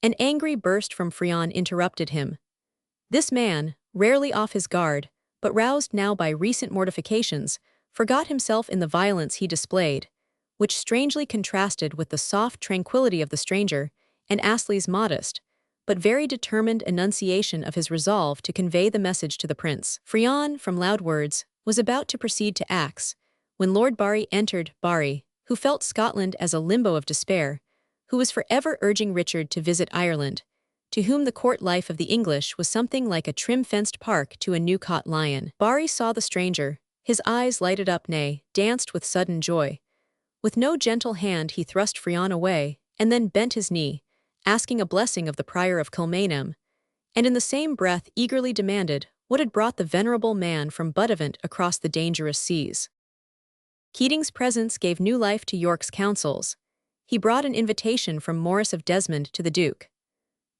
An angry burst from Frion interrupted him. This man, rarely off his guard, but roused now by recent mortifications, forgot himself in the violence he displayed, which strangely contrasted with the soft tranquility of the stranger and Astley's modest, but very determined enunciation of his resolve to convey the message to the prince. Frion, from loud words, was about to proceed to acts, when Lord Barry entered. Barry, who felt Scotland as a limbo of despair, who was forever urging Richard to visit Ireland, to whom the court life of the English was something like a trim-fenced park to a new-caught lion. Barry saw the stranger, his eyes lighted up, nay, danced with sudden joy. With no gentle hand he thrust Frion away, and then bent his knee, asking a blessing of the Prior of Kilmainham, and in the same breath eagerly demanded what had brought the venerable man from Buttevant across the dangerous seas. Keating's presence gave new life to York's counsels. He brought an invitation from Maurice of Desmond to the Duke.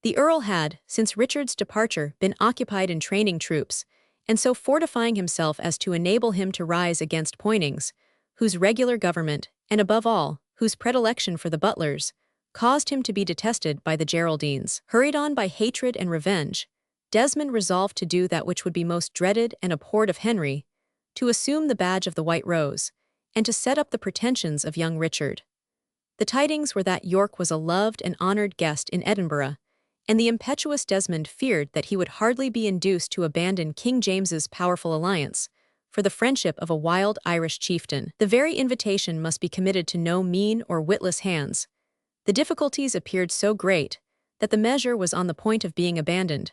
The Earl had, since Richard's departure, been occupied in training troops, and so fortifying himself as to enable him to rise against Poynings, whose regular government, and above all, whose predilection for the butlers, caused him to be detested by the Geraldines. Hurried on by hatred and revenge, Desmond resolved to do that which would be most dreaded and abhorred of Henry, to assume the badge of the White Rose, and to set up the pretensions of young Richard. The tidings were that York was a loved and honoured guest in Edinburgh, and the impetuous Desmond feared that he would hardly be induced to abandon King James's powerful alliance for the friendship of a wild Irish chieftain. The very invitation must be committed to no mean or witless hands. The difficulties appeared so great that the measure was on the point of being abandoned,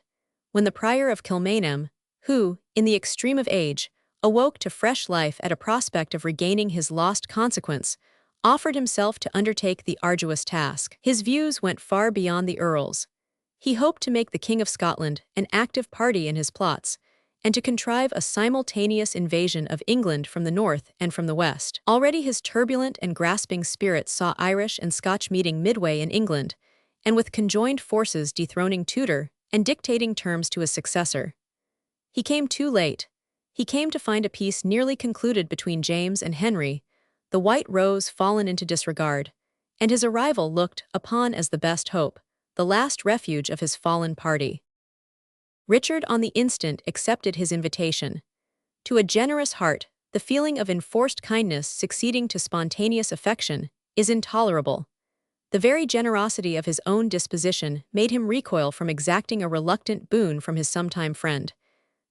when the Prior of Kilmainham, who, in the extreme of age, awoke to fresh life at a prospect of regaining his lost consequence, offered himself to undertake the arduous task. His views went far beyond the Earl's. He hoped to make the King of Scotland an active party in his plots, and to contrive a simultaneous invasion of England from the north and from the west. Already his turbulent and grasping spirit saw Irish and Scotch meeting midway in England, and with conjoined forces dethroning Tudor and dictating terms to his successor. He came too late. He came to find a peace nearly concluded between James and Henry, the White Rose fallen into disregard, and his arrival looked upon as the best hope, the last refuge of his fallen party. Richard on the instant accepted his invitation. To a generous heart, the feeling of enforced kindness succeeding to spontaneous affection is intolerable. The very generosity of his own disposition made him recoil from exacting a reluctant boon from his sometime friend.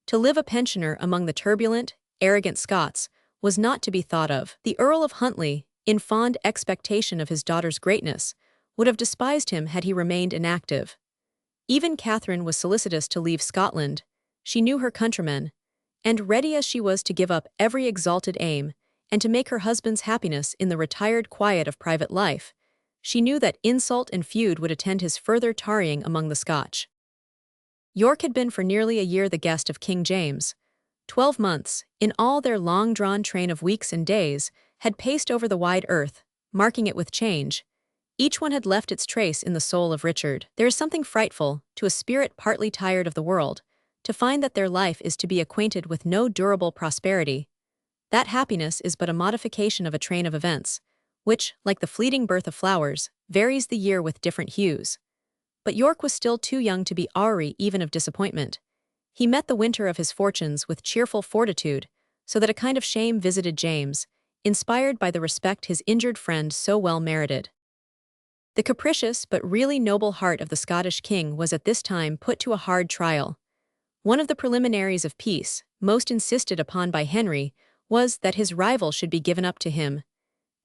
To live a pensioner among the turbulent, arrogant Scots was not to be thought of. The Earl of Huntly, in fond expectation of his daughter's greatness, would have despised him had he remained inactive. Even Catherine was solicitous to leave Scotland. She knew her countrymen, and ready as she was to give up every exalted aim, and to make her husband's happiness in the retired quiet of private life, she knew that insult and feud would attend his further tarrying among the Scotch. York had been for nearly a year the guest of King James. 12 months, in all their long-drawn train of weeks and days, had paced over the wide earth, marking it with change. Each one had left its trace in the soul of Richard. There is something frightful, to a spirit partly tired of the world, to find that their life is to be acquainted with no durable prosperity. That happiness is but a modification of a train of events, which, like the fleeting birth of flowers, varies the year with different hues. But York was still too young to be awary even of disappointment. He met the winter of his fortunes with cheerful fortitude, so that a kind of shame visited James, inspired by the respect his injured friend so well merited. The capricious but really noble heart of the Scottish king was at this time put to a hard trial. One of the preliminaries of peace, most insisted upon by Henry, was that his rival should be given up to him.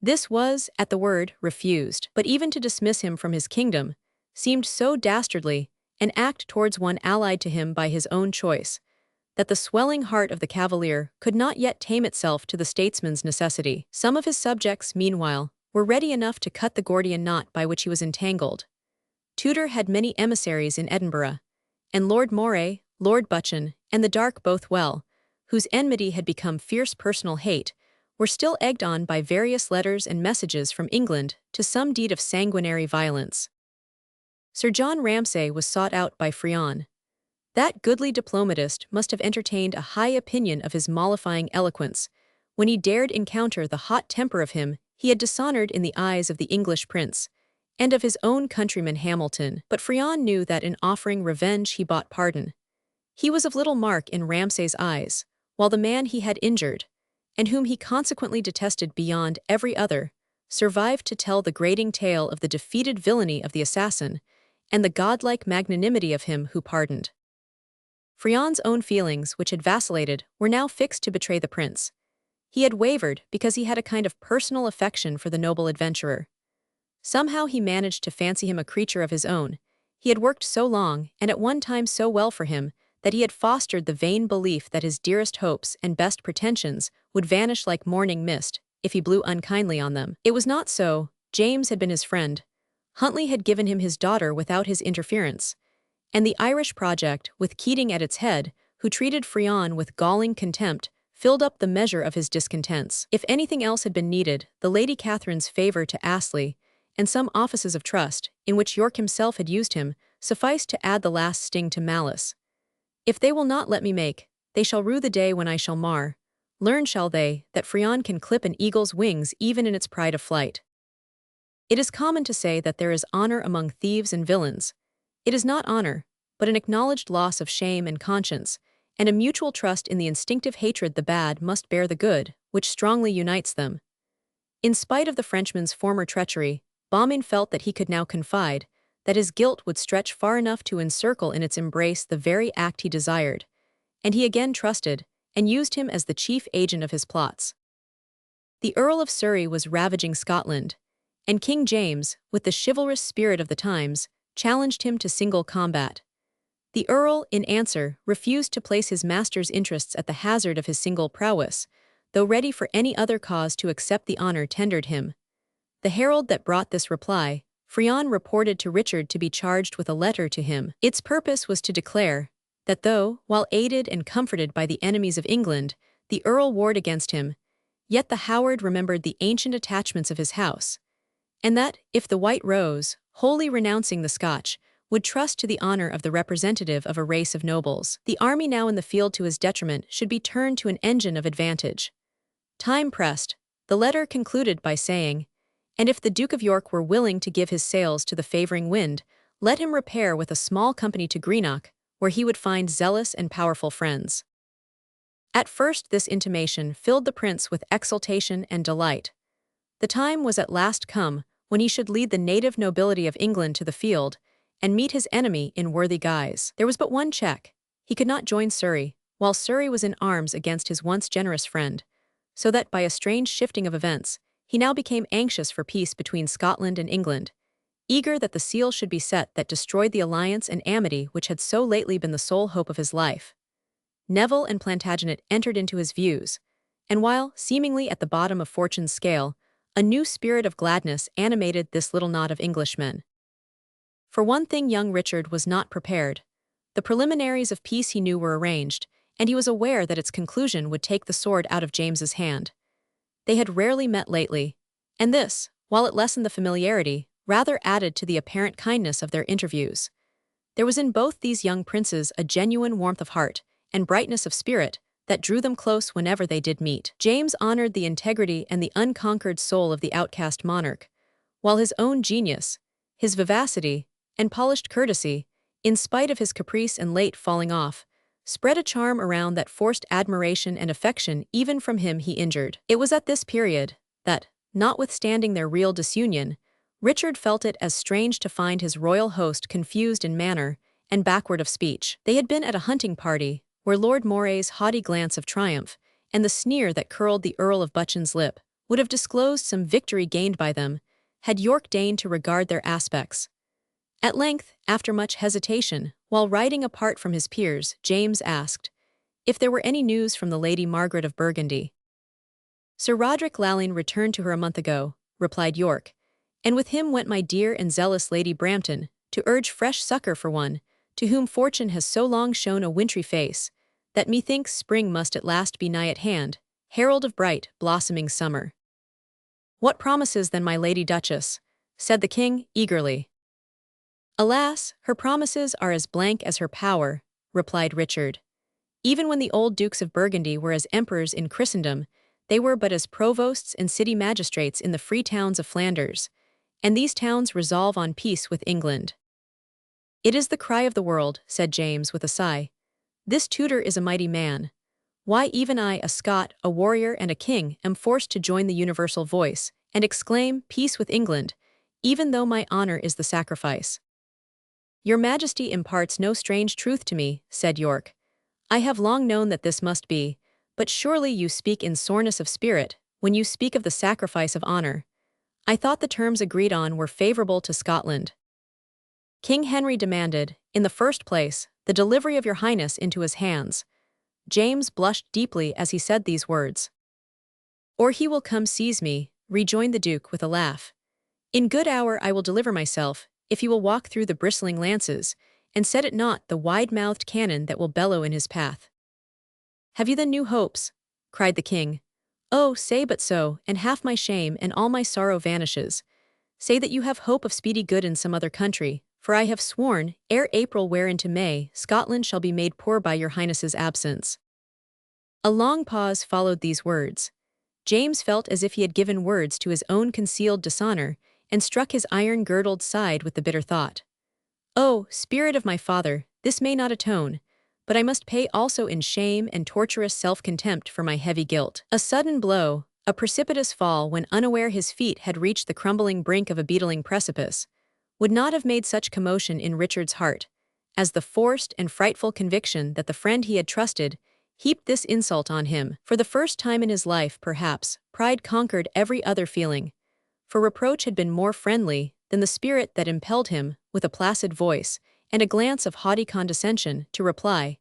This was, at the word, refused, but even to dismiss him from his kingdom seemed so dastardly, an act towards one allied to him by his own choice, that the swelling heart of the Cavalier could not yet tame itself to the statesman's necessity. Some of his subjects, meanwhile, were ready enough to cut the Gordian knot by which he was entangled. Tudor had many emissaries in Edinburgh, and Lord Moray, Lord Buchan, and the Dark both well, whose enmity had become fierce personal hate, were still egged on by various letters and messages from England to some deed of sanguinary violence. Sir John Ramsay was sought out by Frion. That goodly diplomatist must have entertained a high opinion of his mollifying eloquence, when he dared encounter the hot temper of him he had dishonored in the eyes of the English prince, and of his own countryman Hamilton. But Frion knew that in offering revenge he bought pardon. He was of little mark in Ramsay's eyes, while the man he had injured, and whom he consequently detested beyond every other, survived to tell the grating tale of the defeated villainy of the assassin and the godlike magnanimity of him who pardoned. Frion's own feelings, which had vacillated, were now fixed to betray the prince. He had wavered because he had a kind of personal affection for the noble adventurer. Somehow he managed to fancy him a creature of his own. He had worked so long, and at one time so well for him, that he had fostered the vain belief that his dearest hopes and best pretensions would vanish like morning mist if he blew unkindly on them. It was not so. James had been his friend. Huntley had given him his daughter without his interference. And the Irish project, with Keating at its head, who treated Frion with galling contempt, filled up the measure of his discontents. If anything else had been needed, the Lady Catherine's favour to Astley, and some offices of trust, in which York himself had used him, sufficed to add the last sting to malice. If they will not let me make, they shall rue the day when I shall mar. Learn shall they, that Frion can clip an eagle's wings even in its pride of flight. It is common to say that there is honour among thieves and villains. It is not honour, but an acknowledged loss of shame and conscience, and a mutual trust in the instinctive hatred the bad must bear the good, which strongly unites them. In spite of the Frenchman's former treachery, Baume felt that he could now confide, that his guilt would stretch far enough to encircle in its embrace the very act he desired, and he again trusted, and used him as the chief agent of his plots. The Earl of Surrey was ravaging Scotland, and King James, with the chivalrous spirit of the times, challenged him to single combat. The Earl, in answer, refused to place his master's interests at the hazard of his single prowess, though ready for any other cause to accept the honour tendered him. The herald that brought this reply, Frion reported to Richard to be charged with a letter to him. Its purpose was to declare that though, while aided and comforted by the enemies of England, the Earl warred against him, yet the Howard remembered the ancient attachments of his house, and that, if the White Rose, wholly renouncing the Scotch, would trust to the honour of the representative of a race of nobles, the army now in the field to his detriment should be turned to an engine of advantage. Time pressed. The letter concluded by saying, "And if the Duke of York were willing to give his sails to the favouring wind, let him repair with a small company to Greenock, where he would find zealous and powerful friends." At first this intimation filled the prince with exultation and delight. The time was at last come when he should lead the native nobility of England to the field, and meet his enemy in worthy guise. There was but one check. He could not join Surrey, while Surrey was in arms against his once generous friend, so that by a strange shifting of events, he now became anxious for peace between Scotland and England, eager that the seal should be set that destroyed the alliance and amity which had so lately been the sole hope of his life. Neville and Plantagenet entered into his views, and while, seemingly at the bottom of fortune's scale, a new spirit of gladness animated this little knot of Englishmen. For one thing young Richard was not prepared. The preliminaries of peace he knew were arranged, and he was aware that its conclusion would take the sword out of James's hand. They had rarely met lately, and this, while it lessened the familiarity, rather added to the apparent kindness of their interviews. There was in both these young princes a genuine warmth of heart and brightness of spirit that drew them close whenever they did meet. James honoured the integrity and the unconquered soul of the outcast monarch, while his own genius, his vivacity, and polished courtesy, in spite of his caprice and late falling off, spread a charm around that forced admiration and affection even from him he injured. It was at this period that, notwithstanding their real disunion, Richard felt it as strange to find his royal host confused in manner and backward of speech. They had been at a hunting party, where Lord Moray's haughty glance of triumph and the sneer that curled the Earl of Buchan's lip would have disclosed some victory gained by them, had York deigned to regard their aspects. At length, after much hesitation, while riding apart from his peers, James asked if there were any news from the Lady Margaret of Burgundy. "Sir Roderick Lalline returned to her a month ago," replied York, "and with him went my dear and zealous Lady Brampton, to urge fresh succour for one, to whom fortune has so long shown a wintry face, that methinks spring must at last be nigh at hand, herald of bright, blossoming summer." "What promises then my Lady Duchess?" said the king, eagerly. "Alas, her promises are as blank as her power," replied Richard. "Even when the old Dukes of Burgundy were as emperors in Christendom, they were but as provosts and city magistrates in the free towns of Flanders, and these towns resolve on peace with England. It is the cry of the world, said James with a sigh. This tutor is a mighty man. Why even I, a Scot, a warrior and a king, am forced to join the universal voice, and exclaim, peace with England, even though my honor is the sacrifice. Your Majesty imparts no strange truth to me, said York. I have long known that this must be, but surely you speak in soreness of spirit, when you speak of the sacrifice of honor. I thought the terms agreed on were favorable to Scotland. King Henry demanded, in the first place, the delivery of your highness into his hands. James blushed deeply as he said these words. Or he will come seize me, rejoined the Duke with a laugh. In good hour I will deliver myself, if he will walk through the bristling lances, and set it not the wide-mouthed cannon that will bellow in his path. Have you then new hopes? Cried the king. Oh, say but so, and half my shame and all my sorrow vanishes. Say that you have hope of speedy good in some other country, for I have sworn, ere April wear into May, Scotland shall be made poor by your highness's absence. A long pause followed these words. James felt as if he had given words to his own concealed dishonor, and struck his iron-girdled side with the bitter thought. Oh, spirit of my father, this may not atone, but I must pay also in shame and torturous self-contempt for my heavy guilt. A sudden blow, a precipitous fall when unaware his feet had reached the crumbling brink of a beetling precipice, would not have made such commotion in Richard's heart, as the forced and frightful conviction that the friend he had trusted heaped this insult on him. For the first time in his life, perhaps, pride conquered every other feeling, for reproach had been more friendly than the spirit that impelled him, with a placid voice and a glance of haughty condescension, to reply,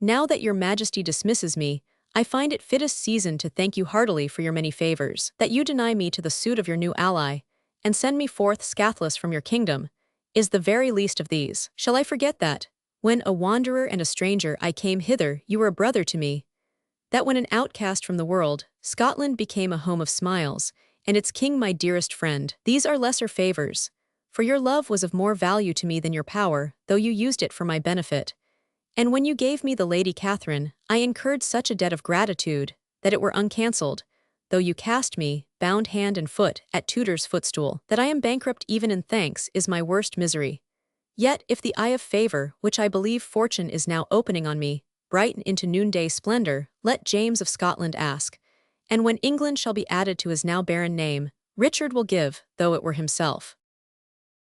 Now that your Majesty dismisses me, I find it fittest season to thank you heartily for your many favors. That you deny me to the suit of your new ally, and send me forth scathless from your kingdom, is the very least of these. Shall I forget that, when a wanderer and a stranger I came hither, you were a brother to me? That when an outcast from the world, Scotland became a home of smiles, and its king my dearest friend? These are lesser favors, for your love was of more value to me than your power, though you used it for my benefit. And when you gave me the Lady Catherine, I incurred such a debt of gratitude, that it were uncancelled, though you cast me, bound hand and foot, at tutor's footstool. That I am bankrupt even in thanks is my worst misery. Yet if the eye of favor, which I believe fortune is now opening on me, brighten into noonday splendor, let James of Scotland ask, and when England shall be added to his now barren name, Richard will give, though it were himself.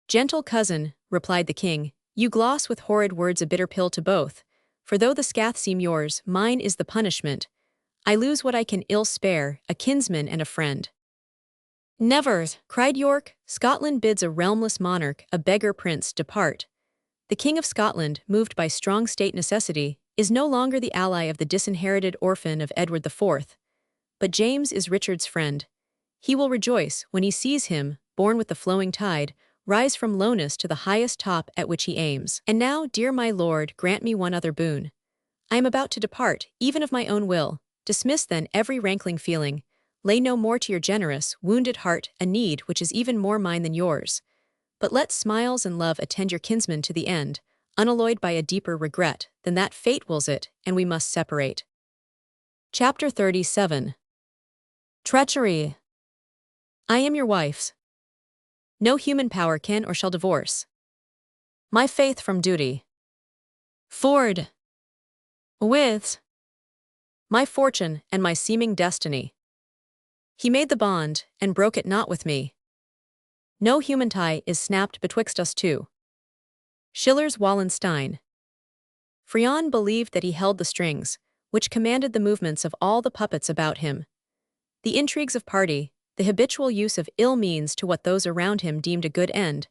Gentle cousin, replied the king, you gloss with horrid words a bitter pill to both, for though the scath seem yours, mine is the punishment. I lose what I can ill spare, a kinsman and a friend. Never, cried York, Scotland bids a realmless monarch, a beggar prince, depart. The King of Scotland, moved by strong state necessity, is no longer the ally of the disinherited orphan of Edward IV, but James is Richard's friend. He will rejoice when he sees him, born with the flowing tide, rise from lowness to the highest top at which he aims. And now, dear my lord, grant me one other boon. I am about to depart, even of my own will. Dismiss then every rankling feeling. Lay no more to your generous, wounded heart a need which is even more mine than yours. But let smiles and love attend your kinsman to the end, unalloyed by a deeper regret than that fate wills it, and we must separate. Chapter 37. Treachery. I am your wife's. No human power can or shall divorce my faith from duty. Ford. With my fortune and my seeming destiny. He made the bond, and broke it not with me. No human tie is snapped betwixt us two. Schiller's Wallenstein. Frion believed that he held the strings, which commanded the movements of all the puppets about him. The intrigues of party, the habitual use of ill means to what those around him deemed a good end,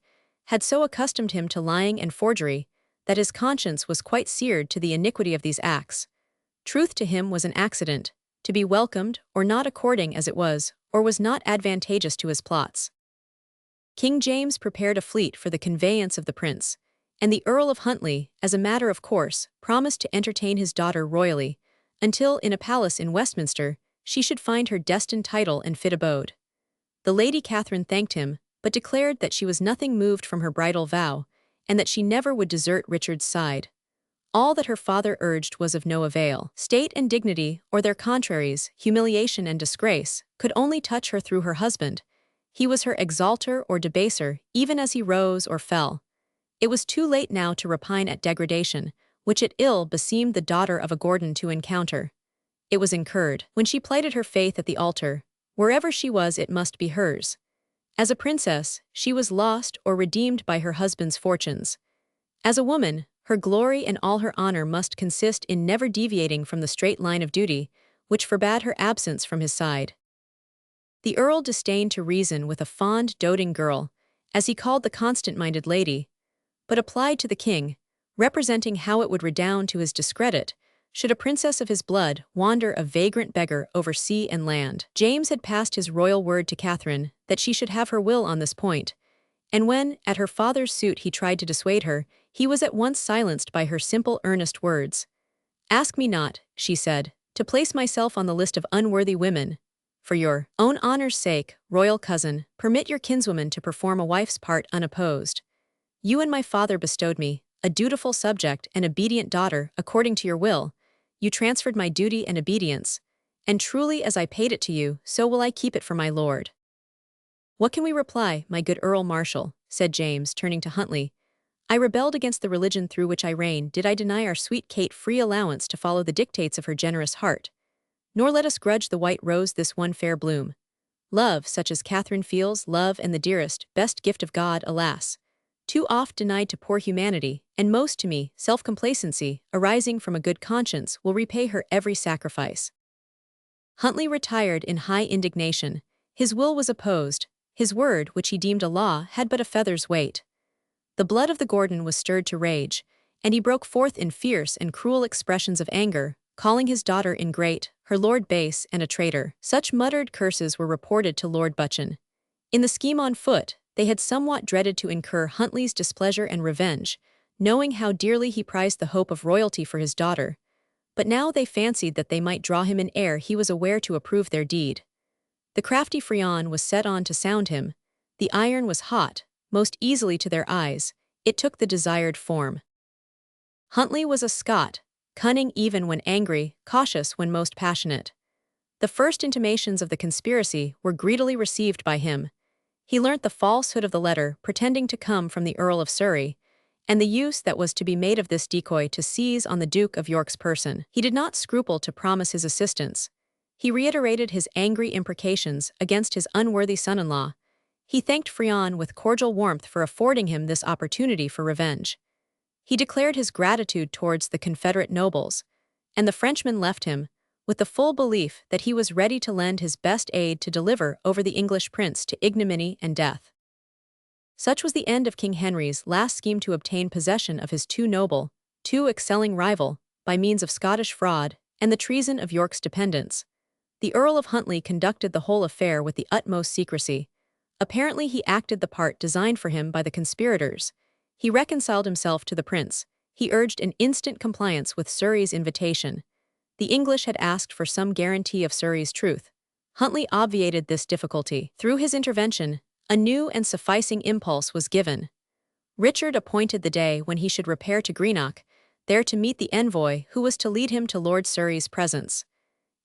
had so accustomed him to lying and forgery, that his conscience was quite seared to the iniquity of these acts. Truth to him was an accident, to be welcomed or not according as it was, or was not advantageous to his plots. King James prepared a fleet for the conveyance of the prince, and the Earl of Huntly, as a matter of course, promised to entertain his daughter royally, until, in a palace in Westminster, she should find her destined title and fit abode. The Lady Catherine thanked him, but declared that she was nothing moved from her bridal vow, and that she never would desert Richard's side. All that her father urged was of no avail. State and dignity, or their contraries, humiliation and disgrace, could only touch her through her husband, He was her exalter or debaser, even as he rose or fell. It was too late now to repine at degradation, which it ill beseemed the daughter of a Gordon to encounter. It was incurred when she plighted her faith at the altar. Wherever she was, it must be hers. As a princess, she was lost or redeemed by her husband's fortunes. As a woman, her glory and all her honor must consist in never deviating from the straight line of duty, which forbade her absence from his side. The Earl disdained to reason with a fond, doting girl, as he called the constant-minded lady, but applied to the king, representing how it would redound to his discredit should a princess of his blood wander a vagrant beggar over sea and land. James had passed his royal word to Catherine that she should have her will on this point, and when, at her father's suit, he tried to dissuade her, he was at once silenced by her simple, earnest words. "Ask me not," she said, "to place myself on the list of unworthy women. For your own honor's sake, royal cousin, permit your kinswoman to perform a wife's part unopposed. You and my father bestowed me, a dutiful subject and obedient daughter, according to your will. You transferred my duty and obedience, and truly as I paid it to you, so will I keep it for my lord." "What can we reply, my good Earl Marshal?" said James, turning to Huntley. "I rebelled against the religion through which I reign. Did I deny our sweet Kate free allowance to follow the dictates of her generous heart? Nor let us grudge the white rose this one fair bloom. Love, such as Catherine feels, love and the dearest, best gift of God, alas, too oft denied to poor humanity, and most to me, self-complacency, arising from a good conscience, will repay her every sacrifice." Huntley retired in high indignation. His will was opposed. His word, which he deemed a law, had but a feather's weight. The blood of the Gordon was stirred to rage, and he broke forth in fierce and cruel expressions of anger, calling his daughter ingrate, her lord base and a traitor. Such muttered curses were reported to Lord Buchan. In the scheme on foot, they had somewhat dreaded to incur Huntley's displeasure and revenge, knowing how dearly he prized the hope of royalty for his daughter. But now they fancied that they might draw him in ere he was aware to approve their deed. The crafty Frion was set on to sound him. The iron was hot, most easily to their eyes. It took the desired form. Huntley was a Scot, cunning even when angry, cautious when most passionate. The first intimations of the conspiracy were greedily received by him. He learnt the falsehood of the letter pretending to come from the Earl of Surrey, and the use that was to be made of this decoy to seize on the Duke of York's person. He did not scruple to promise his assistance. He reiterated his angry imprecations against his unworthy son-in-law. He thanked Frion with cordial warmth for affording him this opportunity for revenge. He declared his gratitude towards the Confederate nobles, and the Frenchman left him, with the full belief that he was ready to lend his best aid to deliver over the English prince to ignominy and death. Such was the end of King Henry's last scheme to obtain possession of his too excelling rival, by means of Scottish fraud and the treason of York's dependents. The Earl of Huntley conducted the whole affair with the utmost secrecy. Apparently he acted the part designed for him by the conspirators. He reconciled himself to the prince. He urged an instant compliance with Surrey's invitation. The English had asked for some guarantee of Surrey's truth. Huntley obviated this difficulty. Through his intervention, a new and sufficing impulse was given. Richard appointed the day when he should repair to Greenock, there to meet the envoy who was to lead him to Lord Surrey's presence.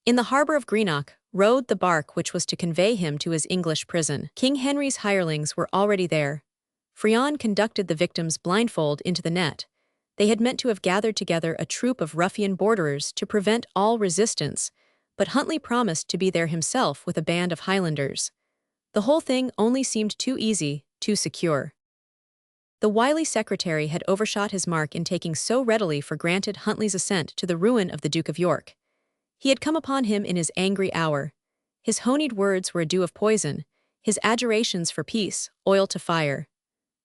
In the harbour of Greenock rode the bark which was to convey him to his English prison. King Henry's hirelings were already there. Frion conducted the victims blindfold into the net. They had meant to have gathered together a troop of ruffian borderers to prevent all resistance, but Huntley promised to be there himself with a band of Highlanders. The whole thing only seemed too easy, too secure. The wily secretary had overshot his mark in taking so readily for granted Huntley's assent to the ruin of the Duke of York. He had come upon him in his angry hour. His honeyed words were a dew of poison, his adjurations for peace, oil to fire.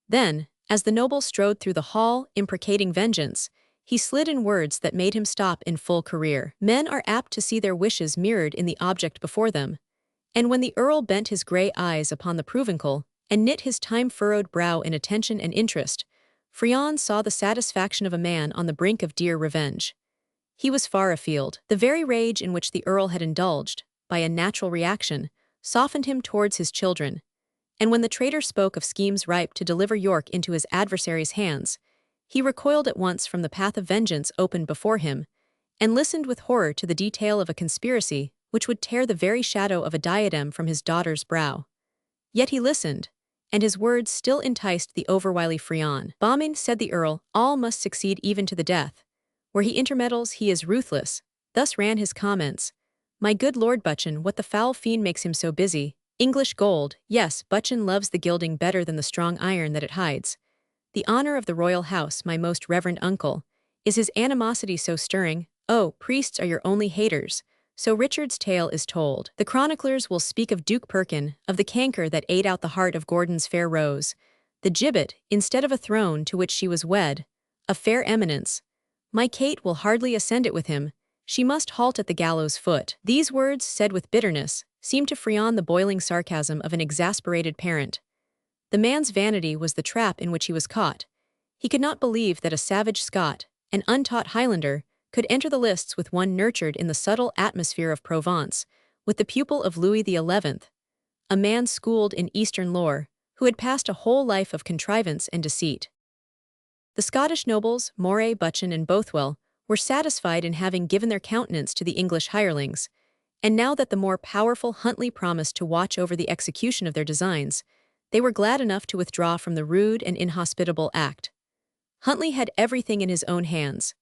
Then, as the noble strode through the hall, imprecating vengeance, he slid in words that made him stop in full career. Men are apt to see their wishes mirrored in the object before them, and when the Earl bent his grey eyes upon the provincial and knit his time-furrowed brow in attention and interest, Frion saw the satisfaction of a man on the brink of dear revenge. He was far afield. The very rage in which the Earl had indulged, by a natural reaction, softened him towards his children, and when the traitor spoke of schemes ripe to deliver York into his adversary's hands, he recoiled at once from the path of vengeance opened before him, and listened with horror to the detail of a conspiracy which would tear the very shadow of a diadem from his daughter's brow. Yet he listened, and his words still enticed the overwily Frion. "Bombing," said the Earl, "all must succeed even to the death. Where he intermeddles, he is ruthless." Thus ran his comments. "My good Lord Buchan, what the foul fiend makes him so busy? English gold, yes, Buchan loves the gilding better than the strong iron that it hides. The honor of the royal house, my most reverend uncle. Is his animosity so stirring? Oh, priests are your only haters." So Richard's tale is told. The chroniclers will speak of Duke Perkin, of the canker that ate out the heart of Gordon's fair rose, the gibbet, instead of a throne to which she was wed, a fair eminence. My Kate will hardly ascend it with him, she must halt at the gallows foot. These words, said with bitterness, seemed to Frion the boiling sarcasm of an exasperated parent. The man's vanity was the trap in which he was caught. He could not believe that a savage Scot, an untaught Highlander, could enter the lists with one nurtured in the subtle atmosphere of Provence, with the pupil of Louis XI, a man schooled in Eastern lore, who had passed a whole life of contrivance and deceit. The Scottish nobles, Moray, Buchan, and Bothwell, were satisfied in having given their countenance to the English hirelings, and now that the more powerful Huntly promised to watch over the execution of their designs, they were glad enough to withdraw from the rude and inhospitable act. Huntly had everything in his own hands.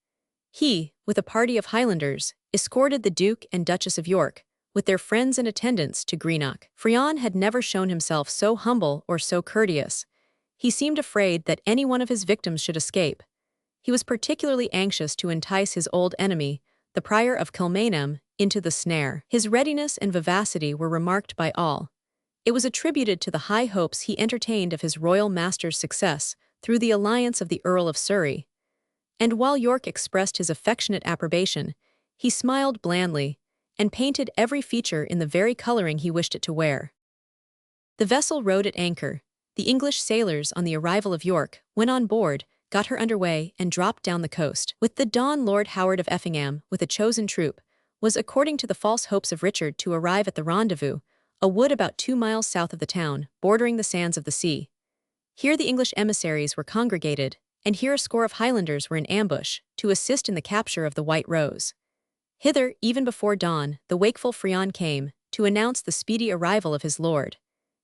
He, with a party of Highlanders, escorted the Duke and Duchess of York, with their friends and attendants, to Greenock. Frion had never shown himself so humble or so courteous. He seemed afraid that any one of his victims should escape. He was particularly anxious to entice his old enemy, the Prior of Kilmainham, into the snare. His readiness and vivacity were remarked by all. It was attributed to the high hopes he entertained of his royal master's success through the alliance of the Earl of Surrey. And while York expressed his affectionate approbation, he smiled blandly, and painted every feature in the very coloring he wished it to wear. The vessel rode at anchor. The English sailors, on the arrival of York, went on board, got her under way, and dropped down the coast. With the dawn, Lord Howard of Effingham, with a chosen troop, was, according to the false hopes of Richard, to arrive at the rendezvous, a wood about 2 miles south of the town, bordering the sands of the sea. Here the English emissaries were congregated, and here a score of Highlanders were in ambush, to assist in the capture of the White Rose. Hither, even before dawn, the wakeful Frion came, to announce the speedy arrival of his lord.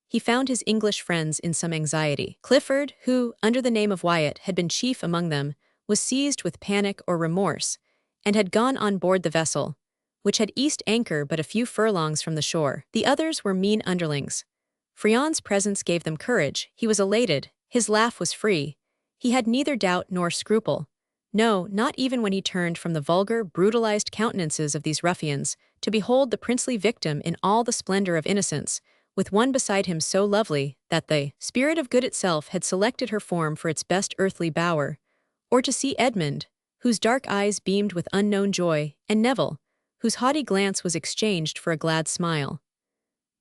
He found his English friends in some anxiety. Clifford, who, under the name of Wyatt, had been chief among them, was seized with panic or remorse, and had gone on board the vessel, which had east anchor but a few furlongs from the shore. The others were mean underlings. Frion's presence gave them courage. He was elated, his laugh was free. He had neither doubt nor scruple. No, not even when he turned from the vulgar, brutalized countenances of these ruffians, to behold the princely victim in all the splendor of innocence, with one beside him so lovely that the spirit of good itself had selected her form for its best earthly bower, or to see Edmund, whose dark eyes beamed with unknown joy, and Neville, whose haughty glance was exchanged for a glad smile.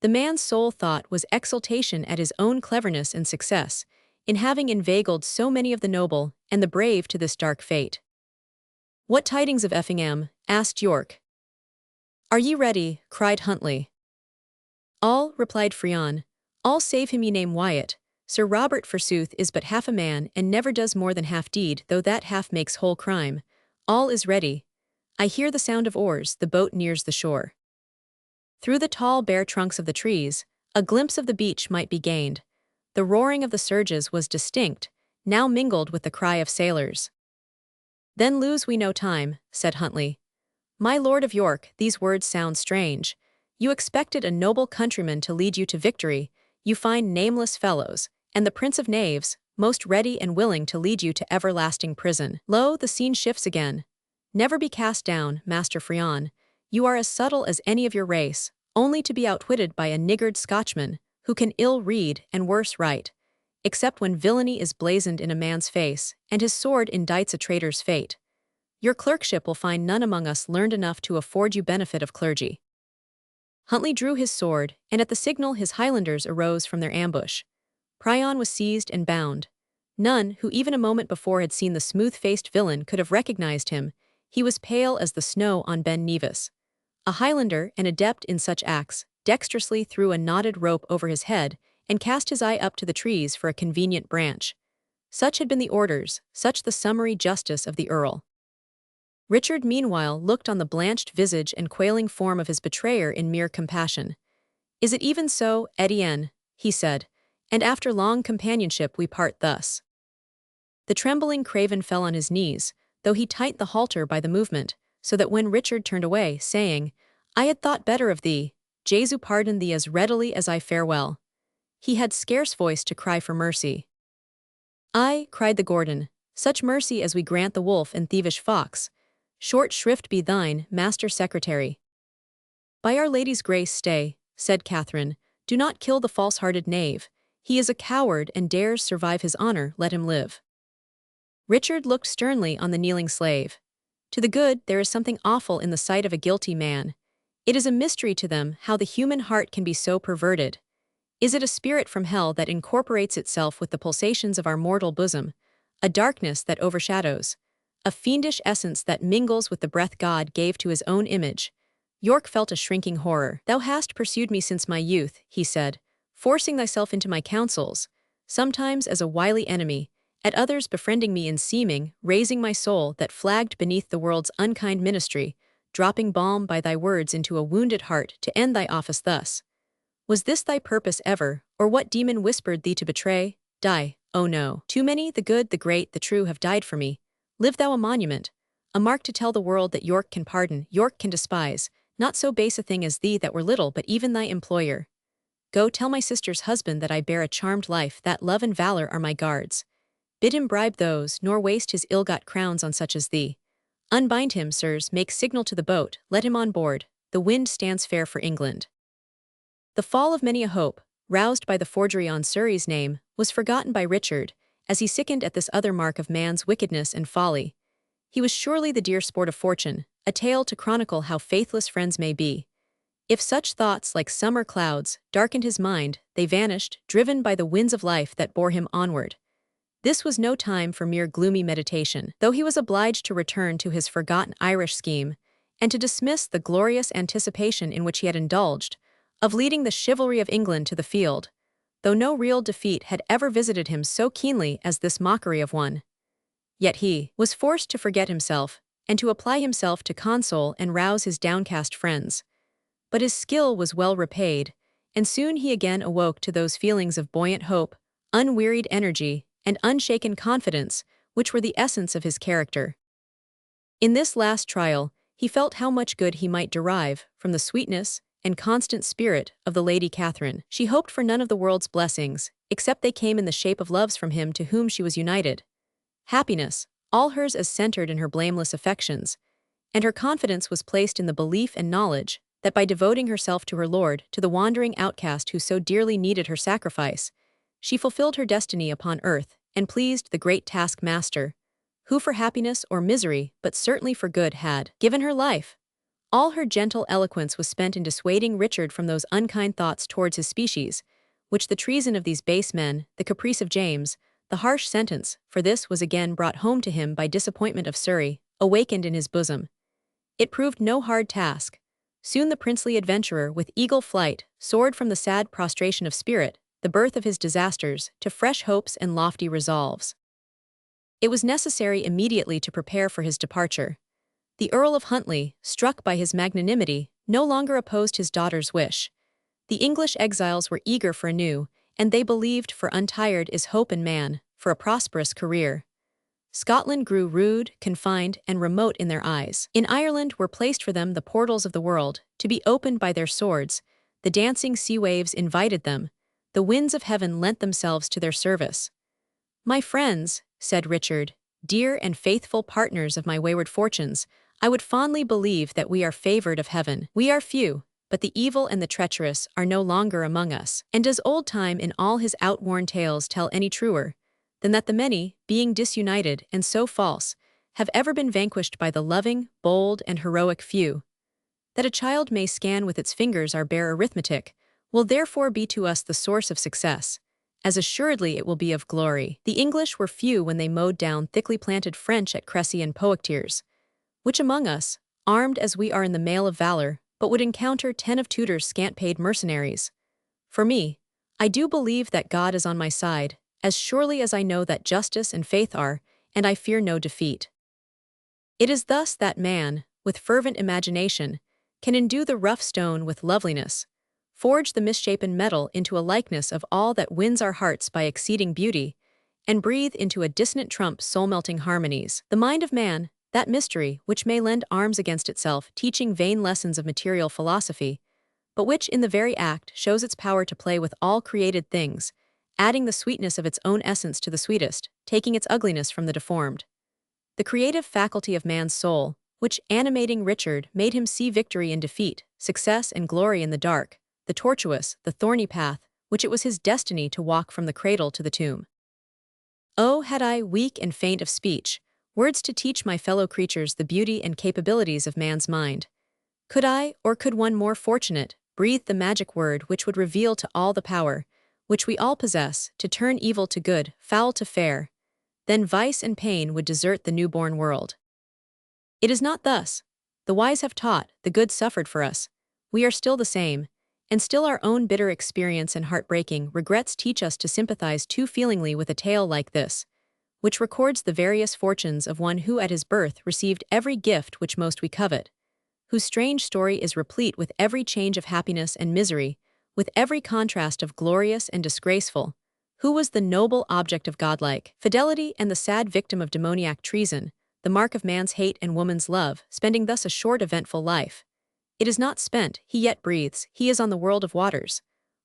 The man's sole thought was exultation at his own cleverness and success, in having inveigled so many of the noble and the brave to this dark fate. "What tidings of Effingham?" asked York. "Are ye ready?" cried Huntly. "All," replied Frion, "all save him ye name Wyatt. Sir Robert, forsooth, is but half a man, and never does more than half deed, though that half makes whole crime. All is ready. I hear the sound of oars, the boat nears the shore." Through the tall bare trunks of the trees, a glimpse of the beach might be gained. The roaring of the surges was distinct, now mingled with the cry of sailors. "Then lose we no time," said Huntly. "My Lord of York, these words sound strange. You expected a noble countryman to lead you to victory, you find nameless fellows, and the Prince of Knaves, most ready and willing to lead you to everlasting prison. Lo, the scene shifts again. Never be cast down, Master Frion. You are as subtle as any of your race, only to be outwitted by a niggard Scotchman, who can ill read and worse write, except when villainy is blazoned in a man's face, and his sword indicts a traitor's fate. Your clerkship will find none among us learned enough to afford you benefit of clergy." Huntly drew his sword, and at the signal his Highlanders arose from their ambush. Prion was seized and bound. None, who even a moment before had seen the smooth-faced villain, could have recognized him. He was pale as the snow on Ben Nevis. A Highlander, an adept in such acts, dexterously threw a knotted rope over his head, and cast his eye up to the trees for a convenient branch. Such had been the orders, such the summary justice of the Earl. Richard meanwhile looked on the blanched visage and quailing form of his betrayer in mere compassion. "Is it even so, Etienne?" he said, and after long companionship we part thus. The trembling craven fell on his knees, though he tight the halter by the movement, so that when Richard turned away, saying, I had thought better of thee, Jesu pardon thee as readily as I farewell, he had scarce voice to cry for mercy. Ay, cried the Gordon, such mercy as we grant the wolf and thievish fox. Short shrift be thine, master secretary. By Our Lady's grace stay, said Catherine, do not kill the false-hearted knave, he is a coward and dares survive his honor, let him live. Richard looked sternly on the kneeling slave. To the good there is something awful in the sight of a guilty man. It is a mystery to them how the human heart can be so perverted. Is it a spirit from hell that incorporates itself with the pulsations of our mortal bosom, a darkness that overshadows, a fiendish essence that mingles with the breath God gave to his own image? York felt a shrinking horror. Thou hast pursued me since my youth, he said, forcing thyself into my counsels, sometimes as a wily enemy, at others befriending me in seeming, raising my soul that flagged beneath the world's unkind ministry, dropping balm by thy words into a wounded heart to end thy office thus. Was this thy purpose ever, or what demon whispered thee to betray? Die, oh no. Too many, the good, the great, the true have died for me. Live thou a monument, a mark to tell the world that York can pardon, York can despise, not so base a thing as thee that were little but even thy employer. Go tell my sister's husband that I bear a charmed life, that love and valor are my guards. Bid him bribe those, nor waste his ill-got crowns on such as thee. Unbind him, sirs, make signal to the boat, let him on board, the wind stands fair for England. The fall of many a hope, roused by the forgery on Surrey's name, was forgotten by Richard, as he sickened at this other mark of man's wickedness and folly. He was surely the dear sport of fortune, a tale to chronicle how faithless friends may be. If such thoughts, like summer clouds, darkened his mind, they vanished, driven by the winds of life that bore him onward. This was no time for mere gloomy meditation, though he was obliged to return to his forgotten Irish scheme, and to dismiss the glorious anticipation in which he had indulged, of leading the chivalry of England to the field, though no real defeat had ever visited him so keenly as this mockery of one. Yet he was forced to forget himself, and to apply himself to console and rouse his downcast friends. But his skill was well repaid, and soon he again awoke to those feelings of buoyant hope, unwearied energy, and unshaken confidence, which were the essence of his character. In this last trial, he felt how much good he might derive from the sweetness and constant spirit of the Lady Catherine. She hoped for none of the world's blessings, except they came in the shape of loves from him to whom she was united. Happiness, all hers as centered in her blameless affections, and her confidence was placed in the belief and knowledge that by devoting herself to her Lord, to the wandering outcast who so dearly needed her sacrifice, she fulfilled her destiny upon earth and pleased the great taskmaster, who for happiness or misery, but certainly for good, had given her life. All her gentle eloquence was spent in dissuading Richard from those unkind thoughts towards his species, which the treason of these base men, the caprice of James, the harsh sentence for this was again brought home to him by disappointment of Surrey, awakened in his bosom. It proved no hard task. Soon the princely adventurer, with eagle flight, soared from the sad prostration of spirit, the birth of his disasters, to fresh hopes and lofty resolves. It was necessary immediately to prepare for his departure. The Earl of Huntly, struck by his magnanimity, no longer opposed his daughter's wish. The English exiles were eager for a new, and they believed for untired is hope in man, for a prosperous career. Scotland grew rude, confined, and remote in their eyes. In Ireland were placed for them the portals of the world, to be opened by their swords. The dancing sea waves invited them. The winds of heaven lent themselves to their service. My friends, said Richard, dear and faithful partners of my wayward fortunes, I would fondly believe that we are favored of heaven. We are few, but the evil and the treacherous are no longer among us. And does old time in all his outworn tales tell any truer than that the many, being disunited and so false, have ever been vanquished by the loving, bold, and heroic few? That a child may scan with its fingers our bare arithmetic will therefore be to us the source of success, as assuredly it will be of glory. The English were few when they mowed down thickly planted French at Crécy and Poictiers. Which among us, armed as we are in the mail of valor, but would encounter 10 of Tudor's scant-paid mercenaries? For me, I do believe that God is on my side, as surely as I know that justice and faith are, and I fear no defeat. It is thus that man, with fervent imagination, can endue the rough stone with loveliness, forge the misshapen metal into a likeness of all that wins our hearts by exceeding beauty, and breathe into a dissonant trump soul-melting harmonies. The mind of man, that mystery which may lend arms against itself, teaching vain lessons of material philosophy, but which in the very act shows its power to play with all created things, adding the sweetness of its own essence to the sweetest, taking its ugliness from the deformed. The creative faculty of man's soul, which animating Richard made him see victory in defeat, success and glory in the dark, the tortuous, the thorny path, which it was his destiny to walk from the cradle to the tomb. Oh, had I, weak and faint of speech, words to teach my fellow creatures the beauty and capabilities of man's mind. Could I, or could one more fortunate, breathe the magic word which would reveal to all the power, which we all possess, to turn evil to good, foul to fair, then vice and pain would desert the newborn world. It is not thus. The wise have taught, the good suffered for us. We are still the same, and still our own bitter experience and heartbreaking regrets teach us to sympathize too feelingly with a tale like this, which records the various fortunes of one who at his birth received every gift which most we covet, whose strange story is replete with every change of happiness and misery, with every contrast of glorious and disgraceful, who was the noble object of godlike fidelity and the sad victim of demoniac treason, the mark of man's hate and woman's love, spending thus a short eventful life. It is not spent, he yet breathes, he is on the world of waters.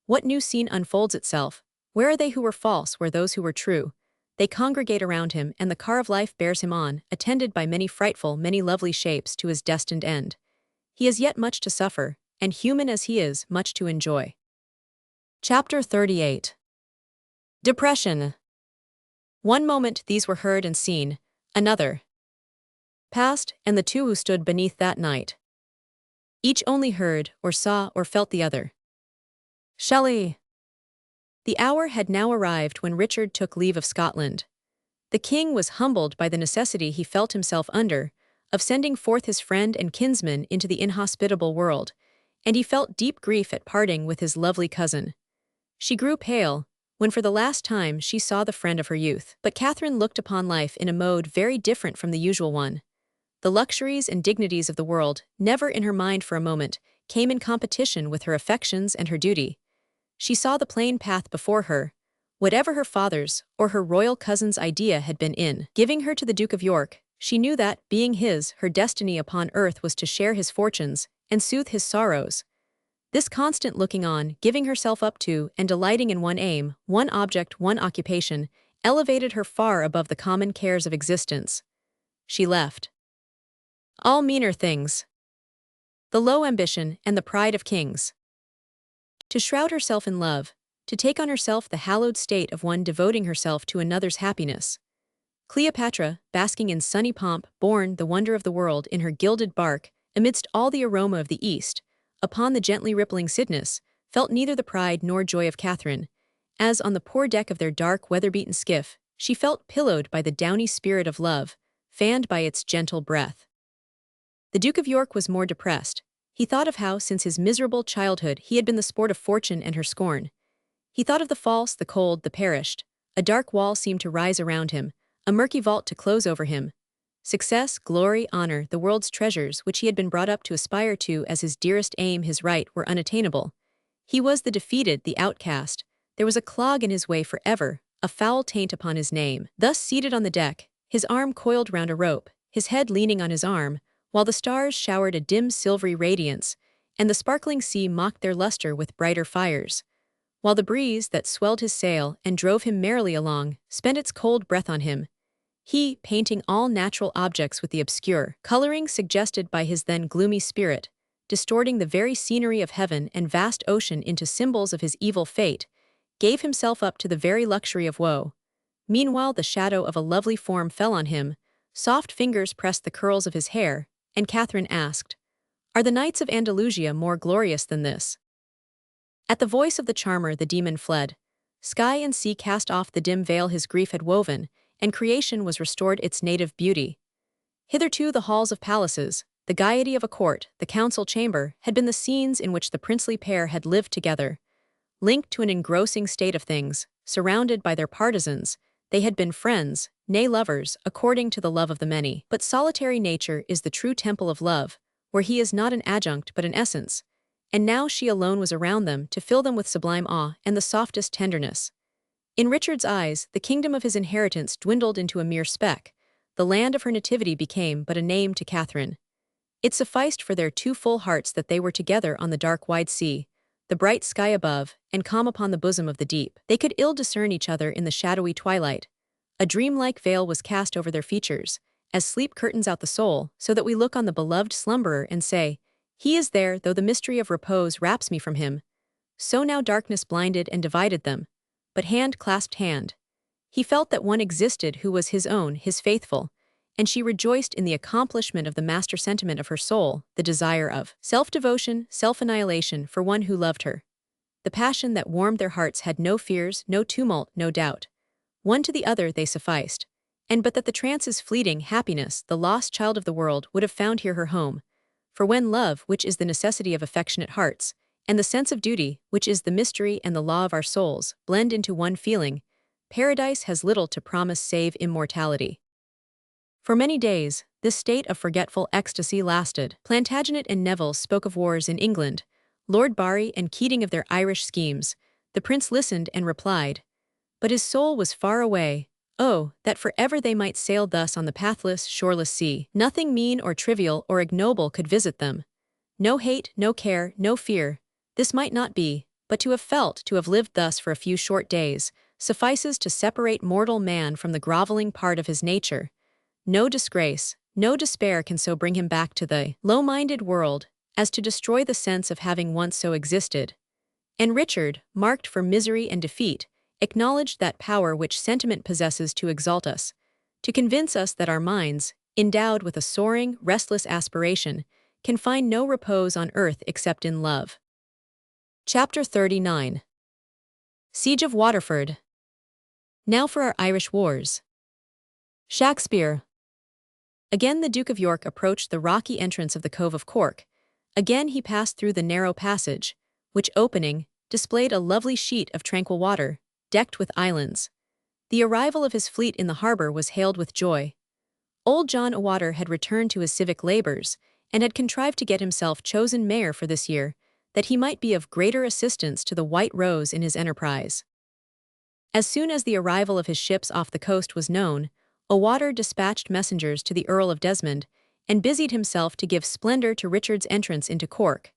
What new scene unfolds itself? Where are they who were false, where those who were true? They congregate around him, and the car of life bears him on, attended by many frightful, many lovely shapes to his destined end. He has yet much to suffer, and human as he is, much to enjoy. Chapter 38. Depression. One moment these were heard and seen, another passed, and the two who stood beneath that night. Each only heard, or saw, or felt the other. Shelley. The hour had now arrived when Richard took leave of Scotland. The king was humbled by the necessity he felt himself under, of sending forth his friend and kinsman into the inhospitable world, and he felt deep grief at parting with his lovely cousin. She grew pale, when for the last time she saw the friend of her youth. But Catherine looked upon life in a mode very different from the usual one. The luxuries and dignities of the world, never in her mind for a moment, came in competition with her affections and her duty. She saw the plain path before her, whatever her father's or her royal cousin's idea had been in giving her to the Duke of York. She knew that, being his, her destiny upon earth was to share his fortunes and soothe his sorrows. This constant looking on, giving herself up to, and delighting in one aim, one object, one occupation, elevated her far above the common cares of existence. She left all meaner things, the low ambition and the pride of kings, to shroud herself in love, to take on herself the hallowed state of one devoting herself to another's happiness. Cleopatra, basking in sunny pomp, born the wonder of the world in her gilded bark, amidst all the aroma of the East, upon the gently rippling Cydnus, felt neither the pride nor joy of Catherine, as on the poor deck of their dark, weather-beaten skiff, she felt pillowed by the downy spirit of love, fanned by its gentle breath. The Duke of York was more depressed. He thought of how, since his miserable childhood, he had been the sport of fortune and her scorn. He thought of the false, the cold, the perished. A dark wall seemed to rise around him, a murky vault to close over him. Success, glory, honor, the world's treasures, which he had been brought up to aspire to as his dearest aim, his right, were unattainable. He was the defeated, the outcast. There was a clog in his way forever, a foul taint upon his name. Thus seated on the deck, his arm coiled round a rope, his head leaning on his arm, while the stars showered a dim silvery radiance, and the sparkling sea mocked their luster with brighter fires, while the breeze that swelled his sail and drove him merrily along spent its cold breath on him, he, painting all natural objects with the obscure coloring suggested by his then gloomy spirit, distorting the very scenery of heaven and vast ocean into symbols of his evil fate, gave himself up to the very luxury of woe. Meanwhile the shadow of a lovely form fell on him, soft fingers pressed the curls of his hair, and Catherine asked, "Are the nights of Andalusia more glorious than this?" At the voice of the charmer the demon fled. Sky and sea cast off the dim veil his grief had woven, and creation was restored its native beauty. Hitherto the halls of palaces, the gaiety of a court, the council chamber, had been the scenes in which the princely pair had lived together. Linked to an engrossing state of things, surrounded by their partisans, they had been friends, nay lovers, according to the love of the many. But solitary nature is the true temple of love, where he is not an adjunct but an essence, and now she alone was around them to fill them with sublime awe and the softest tenderness. In Richard's eyes, the kingdom of his inheritance dwindled into a mere speck. The land of her nativity became but a name to Catherine. It sufficed for their two full hearts that they were together on the dark wide sea, the bright sky above, and calm upon the bosom of the deep. They could ill discern each other in the shadowy twilight. A dreamlike veil was cast over their features, as sleep curtains out the soul, so that we look on the beloved slumberer and say, "He is there, though the mystery of repose wraps me from him." So now darkness blinded and divided them, but hand clasped hand. He felt that one existed who was his own, his faithful, and she rejoiced in the accomplishment of the master sentiment of her soul, the desire of self-devotion, self-annihilation for one who loved her. The passion that warmed their hearts had no fears, no tumult, no doubt. One to the other they sufficed. And but that the trance's fleeting happiness, the lost child of the world, would have found here her home. For when love, which is the necessity of affectionate hearts, and the sense of duty, which is the mystery and the law of our souls, blend into one feeling, paradise has little to promise save immortality. For many days, this state of forgetful ecstasy lasted. Plantagenet and Neville spoke of wars in England, Lord Barry and Keating of their Irish schemes. The prince listened and replied, but his soul was far away. Oh, that forever they might sail thus on the pathless, shoreless sea. Nothing mean or trivial or ignoble could visit them. No hate, no care, no fear. This might not be, but to have felt, to have lived thus for a few short days, suffices to separate mortal man from the groveling part of his nature. No disgrace, no despair can so bring him back to the low-minded world, as to destroy the sense of having once so existed. And Richard, marked for misery and defeat, acknowledged that power which sentiment possesses to exalt us, to convince us that our minds, endowed with a soaring, restless aspiration, can find no repose on earth except in love. Chapter 39. Siege of Waterford. Now for our Irish wars. Shakespeare. Again the Duke of York approached the rocky entrance of the Cove of Cork. Again he passed through the narrow passage, which, opening, displayed a lovely sheet of tranquil water, decked with islands. The arrival of his fleet in the harbor was hailed with joy. Old John O'Water had returned to his civic labors, and had contrived to get himself chosen mayor for this year, that he might be of greater assistance to the White Rose in his enterprise. As soon as the arrival of his ships off the coast was known, O'Water dispatched messengers to the Earl of Desmond, and busied himself to give splendor to Richard's entrance into Cork.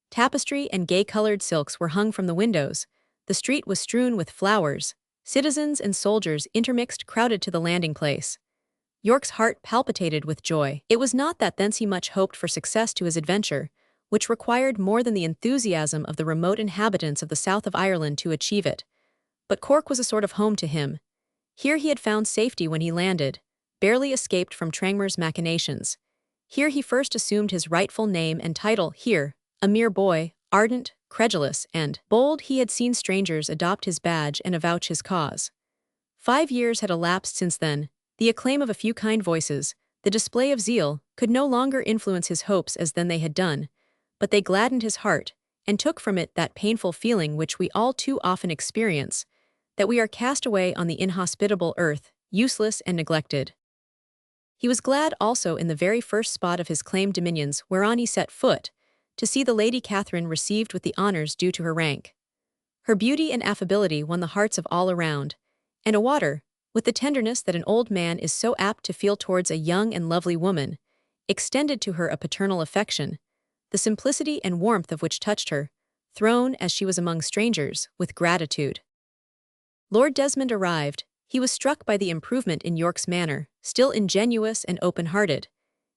Tapestry and gay-colored silks were hung from the windows, the street was strewn with flowers, citizens and soldiers intermixed crowded to the landing place. York's heart palpitated with joy. It was not that thence he much hoped for success to his adventure, which required more than the enthusiasm of the remote inhabitants of the south of Ireland to achieve it. But Cork was a sort of home to him. Here he had found safety when he landed, barely escaped from Tranmere's machinations. Here he first assumed his rightful name and title. Here, a mere boy, ardent, credulous, and bold, he had seen strangers adopt his badge and avouch his cause. 5 years had elapsed since then. The acclaim of a few kind voices, the display of zeal, could no longer influence his hopes as then they had done, but they gladdened his heart, and took from it that painful feeling which we all too often experience, that we are cast away on the inhospitable earth, useless and neglected. He was glad also in the very first spot of his claimed dominions whereon he set foot, to see the Lady Catherine received with the honors due to her rank. Her beauty and affability won the hearts of all around, and O'Water, with the tenderness that an old man is so apt to feel towards a young and lovely woman, extended to her a paternal affection, the simplicity and warmth of which touched her, thrown, as she was among strangers, with gratitude. Lord Desmond arrived. He was struck by the improvement in York's manner, still ingenuous and open-hearted.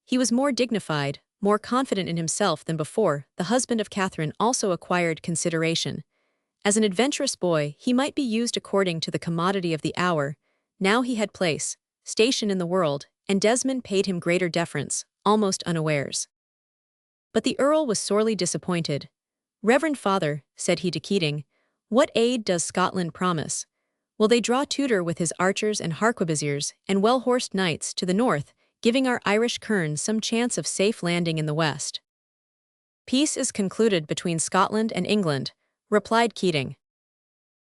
He was more dignified, more confident in himself than before. The husband of Catherine also acquired consideration. As an adventurous boy, he might be used according to the commodity of the hour. Now he had place, station in the world, and Desmond paid him greater deference, almost unawares. But the Earl was sorely disappointed. "Reverend Father," said he to Keating, "what aid does Scotland promise? Will they draw Tudor with his archers and harquebusiers and well-horsed knights to the north, giving our Irish kerns some chance of safe landing in the west?" "Peace is concluded between Scotland and England," replied Keating.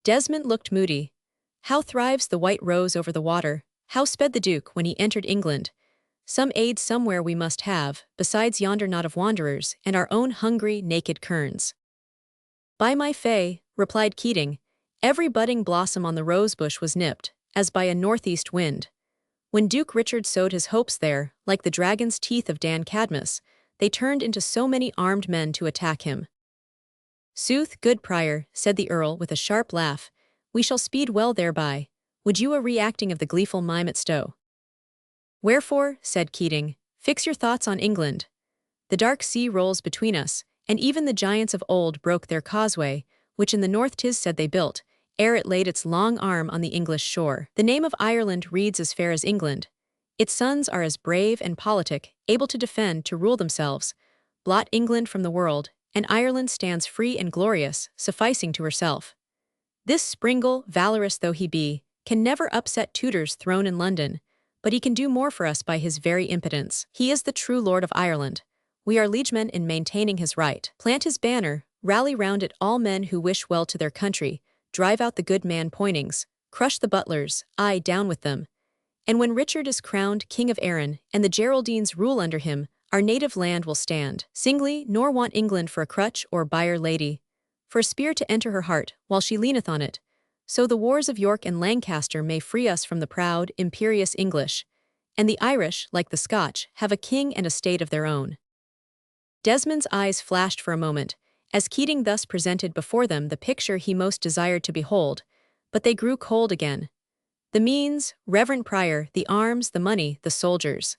Desmond looked moody. How thrives the White Rose over the water? How sped the Duke when he entered England? Some aid somewhere we must have, besides yonder knot of wanderers, and our own hungry, naked kerns. By my fay, replied Keating, every budding blossom on the rosebush was nipped, as by a northeast wind. When Duke Richard sowed his hopes there, like the dragon's teeth of Dan Cadmus, they turned into so many armed men to attack him. Sooth, good prior, said the Earl with a sharp laugh, we shall speed well thereby. Would you a re-acting of the gleeful mime at Stowe? Wherefore, said Keating, fix your thoughts on England. The dark sea rolls between us, and even the giants of old broke their causeway, which in the north 'tis said they built, ere it laid its long arm on the English shore. The name of Ireland reads as fair as England. Its sons are as brave and politic, able to defend, to rule themselves. Blot England from the world, and Ireland stands free and glorious, sufficing to herself. This Springle, valorous though he be, can never upset Tudor's throne in London, but he can do more for us by his very impotence. He is the true Lord of Ireland. We are liegemen in maintaining his right. Plant his banner, rally round it all men who wish well to their country, drive out the good man Poynings, crush the Butlers, aye, down with them. And when Richard is crowned King of Erin, and the Geraldines rule under him, our native land will stand singly, nor want England for a crutch or byre lady, for a spear to enter her heart, while she leaneth on it. So the wars of York and Lancaster may free us from the proud, imperious English, and the Irish, like the Scotch, have a king and a state of their own. Desmond's eyes flashed for a moment, as Keating thus presented before them the picture he most desired to behold, but they grew cold again. The means, reverend prior, the arms, the money, the soldiers.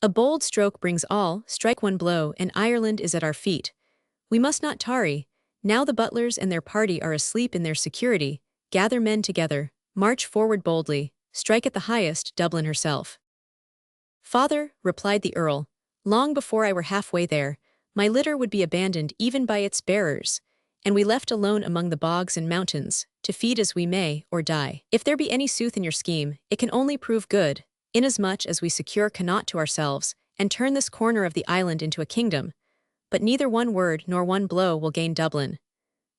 A bold stroke brings all, strike one blow, and Ireland is at our feet. We must not tarry. Now the Butlers and their party are asleep in their security. Gather men together, march forward boldly, strike at the highest, Dublin herself. Father, replied the Earl, long before I were halfway there, my litter would be abandoned even by its bearers, and we left alone among the bogs and mountains, to feed as we may, or die. If there be any sooth in your scheme, it can only prove good, inasmuch as we secure Connaught to ourselves, and turn this corner of the island into a kingdom. But neither one word nor one blow will gain Dublin.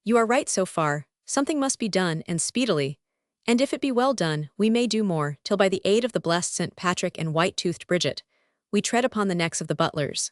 You are right so far, something must be done, and speedily. And if it be well done, we may do more, till by the aid of the blessed St. Patrick and white-toothed Bridget, we tread upon the necks of the Butlers.